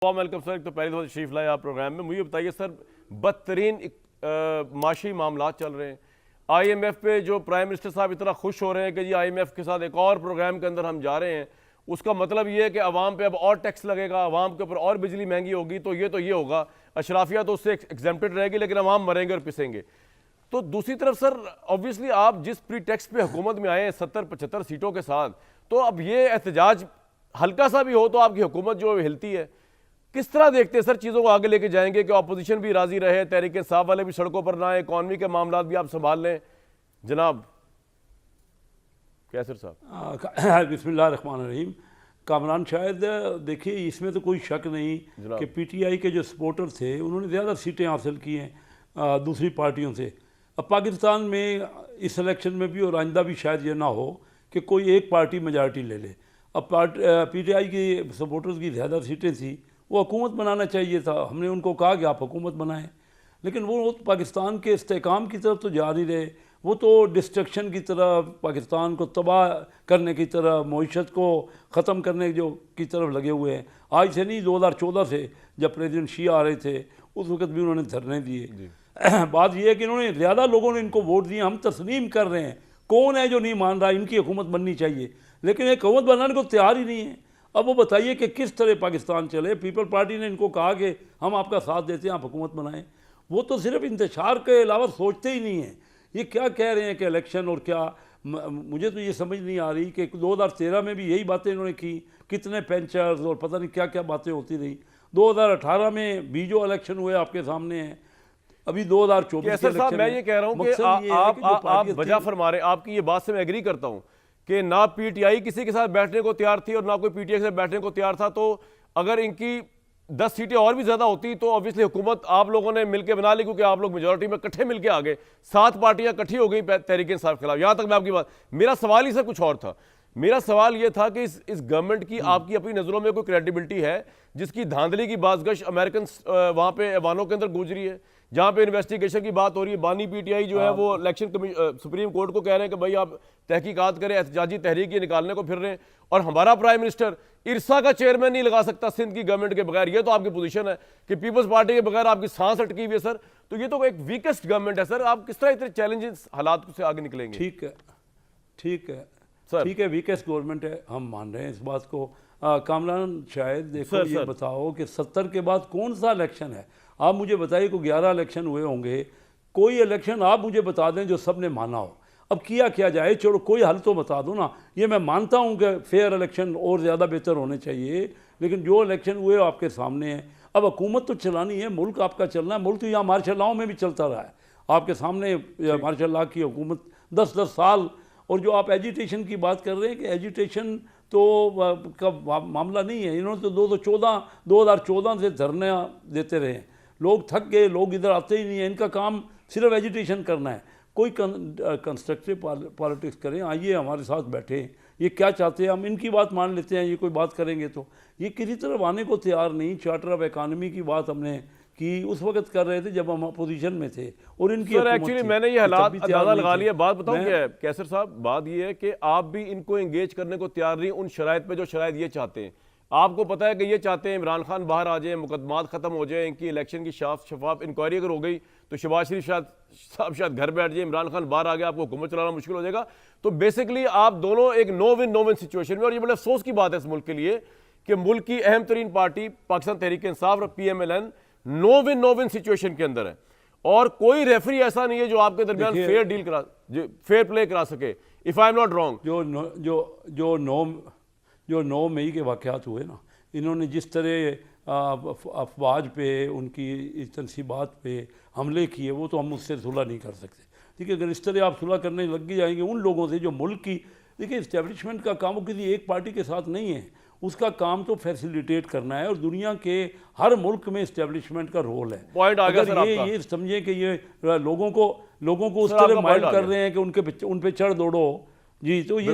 Welcome sir. एक तो पहली दफा तशरीफ लाए आप प्रोग्राम में। मुझे बताइए सर, बदतरीन माशी मामला चल रहे हैं। IMF पे जो प्राइम मिनिस्टर साहब इतना खुश हो रहे हैं कि जी IMF के साथ एक और प्रोग्राम के अंदर हम जा रहे हैं, उसका मतलब ये है कि अवाम पे अब और टैक्स लगेगा, अवाम के ऊपर और बिजली महंगी होगी, तो ये होगा, अशराफिया तो उससे एग्जेम्प्टेड रहेगी, लेकिन अवाम मरेंगे और पिसेंगे। तो दूसरी तरफ सर, ऑब्वियसली आप जिस प्री टैक्स पे हुकूमत में आए हैं 70-75 सीटों के साथ, तो अब ये एहतजाज हल्का सा भी हो तो आपकी हुकूमत जो हिलती है। किस तरह देखते हैं सर चीज़ों को आगे लेके जाएंगे कि अपोजिशन भी राजी रहे, तहरीक इंसाफ वाले भी सड़कों पर ना आए, इकॉनमी के मामला भी आप संभाल लें जनाब? कैसर साहब। बिस्मिल्लाहिर्रहमानिर्रहीम। कामरान शायद देखिए, इसमें तो कोई शक नहीं कि PTI के जो सपोर्टर थे उन्होंने ज़्यादा सीटें हासिल की हैं दूसरी पार्टियों से। अब पाकिस्तान में इस इलेक्शन में भी और आइंदा भी शायद ये ना हो कि कोई एक पार्टी मेजॉरिटी ले ले। अब PTI की सपोर्टर्स की ज़्यादा सीटें थी, वो हुकूमत बनाना चाहिए था। हमने उनको कहा कि आप हुकूमत बनाएं, लेकिन वो पाकिस्तान के इस्तेहकाम की तरफ तो जा नहीं रहे, वो तो डिस्ट्रक्शन की तरफ, पाकिस्तान को तबाह करने की तरफ, मईशत को ख़त्म करने की तरफ लगे हुए हैं। आज से नहीं, 2014 से जब प्रेसिडेंट शी आ रहे थे उस वक्त भी उन्होंने धरने दिए। बात यह है कि इन्होंने ज़्यादा लोगों ने इनको वोट दिए। हम तस्लीम कर रहे हैं, कौन है जो नहीं मान रहा इनकी हुकूमत बननी चाहिए, लेकिन ये हुकूमत बनाने को तैयार ही नहीं है। अब वो बताइए कि किस तरह पाकिस्तान चले। पीपल पार्टी ने इनको कहा कि हम आपका साथ देते हैं, आप हुकूमत बनाएं। वो तो सिर्फ इंतशार के अलावा सोचते ही नहीं हैं। ये क्या कह रहे हैं कि इलेक्शन और क्या, मुझे तो ये समझ नहीं आ रही कि 2013 में भी यही बातें इन्होंने की, कितने पेंचर्स और पता नहीं क्या क्या बातें होती रही। 2018 में भी जो इलेक्शन हुए आपके सामने हैं, अभी 2024 साहब मैं ये कह रहा हूँ कि आप वजह फरमा रहे हैं, आपकी ये बात से मैं एग्री करता हूँ कि ना PTI किसी के साथ बैठने को तैयार थी और ना कोई PTI के साथ बैठने को तैयार था। तो अगर इनकी 10 सीटें और भी ज्यादा होती तो ऑब्वियसली हुकूमत आप लोगों ने मिलकर बना ली, क्योंकि आप लोग मेजोरिटी में इकट्ठे मिलकर आ गए। 7 पार्टियां इकट्ठी हो गई तहरीक इंसाफ के खिलाफ। यहां तक मैं आपकी बात, मेरा सवाल ही सर कुछ और था। मेरा सवाल यह था कि इस गवर्नमेंट की आपकी अपनी नजरों में कोई क्रेडिबिलिटी है, जिसकी धांधली की बाजगश अमेरिकन वहां पे ऐवानों के अंदर गूंज रही है, जहां पे इन्वेस्टिगेशन की बात हो रही है। बानी PTI जो है वो इलेक्शन सुप्रीम कोर्ट को कह रहे हैं कि भाई आप तहकीकात करें, एहतजाजी तहरीक ये निकालने को फिर रहे हैं, और हमारा प्राइम मिनिस्टर इरसा का चेयरमैन नहीं लगा सकता सिंध की गवर्नमेंट के बगैर। ये तो आपकी पोजीशन है कि पीपल्स पार्टी के बगैर आपकी सांस अटकी हुई है सर। तो ये तो एक वीकेस्ट गवर्नमेंट है सर। आप किस तरह इतने चैलेंजेस हालात से आगे निकलेंगे? ठीक है सर, ठीक है, वीकेस्ट गवर्नमेंट है, हम मान रहे हैं इस बात को। कामरान शायद देखो, ये बताओ कि 70 के बाद कौन सा इलेक्शन है? आप मुझे बताइए को 11 इलेक्शन हुए होंगे, कोई इलेक्शन आप मुझे बता दें जो सब ने माना हो। अब किया जाए, चलो कोई हल तो बता दो ना। ये मैं मानता हूँ कि फेयर इलेक्शन और ज़्यादा बेहतर होने चाहिए, लेकिन जो इलेक्शन हुए आपके सामने हैं। अब हुकूमत तो चलानी है, मुल्क आपका चलना है। मुल्क तो यहाँ मार्शल लॉ में भी चलता रहा है, आपके सामने मार्शल लॉ की हुकूमत 10-10 साल। और जो आप एजिटेशन की बात कर रहे हैं कि एजिटेशन तो का मामला नहीं है। इन्होंने तो 2014 से धरने देते रहे हैं, लोग थक गए, लोग इधर आते ही नहीं है। इनका काम सिर्फ एजिटेशन करना है। कोई कंस्ट्रक्टिव पॉलिटिक्स करें, आइए हमारे साथ बैठे, ये क्या चाहते हैं हम इनकी बात मान लेते हैं। ये कोई बात करेंगे तो ये किसी तरफ आने को तैयार नहीं। चार्टर ऑफ इकॉनमी की बात हमने कि उस वक्त कर रहे थे जब हम अपोजिशन में थे, और इनकी एक्चुअली मैंने ये हालात अंदाजा लगा लिया। बात बताऊं क्या है कैसर साहब, बात ये है कि आप भी इनको एंगेज करने को तैयार नहीं उन शराइत पे जो शराइत ये चाहते हैं। आपको पता है कि ये चाहते हैं इमरान खान बाहर आ जाए, मुकदमात खत्म हो जाए, इनकी इलेक्शन की शफाफ इंक्वायरी अगर हो गई तो शहबाज शरीफ साहब शायद घर बैठ जाए, इमरान खान बाहर आ गया, आपको हुकूमत चलाना मुश्किल हो जाएगा। तो बेसिकली आप दोनों एक नो विन सिचुएशन में, और ये बड़े अफसोस की बात है इस मुल्क के लिए कि मुल्क की अहम तरीन पार्टी पाकिस्तान तहरीक इंसाफ और PMLN नो विन सिचुएशन के अंदर है, और कोई रेफरी ऐसा नहीं है जो आपके दरमियान फेयर प्ले करा सके, if I am not wrong. जो 9 मई के वाक़यात हुए ना, इन्होंने जिस तरह अफवाज पे, उनकी तनसीबात पे हमले किए, वो तो हम उससे सुलह नहीं कर सकते। ठीक है, अगर इस तरह आप सुलह करने लग जाएंगे उन लोगों से जो मुल्क की, देखिए इस्टेब्लिशमेंट का काम किसी एक पार्टी के साथ नहीं है, उसका काम तो फैसिलिटेट करना है, और दुनिया के हर मुल्क में इस्टेब्लिशमेंट का रोल है। पॉइंट आ गया सर आपका। ये समझे कि ये लोगों को उस तरह माइंड कर रहे हैं कि उन पे चढ़ दौड़ो जी, तो ये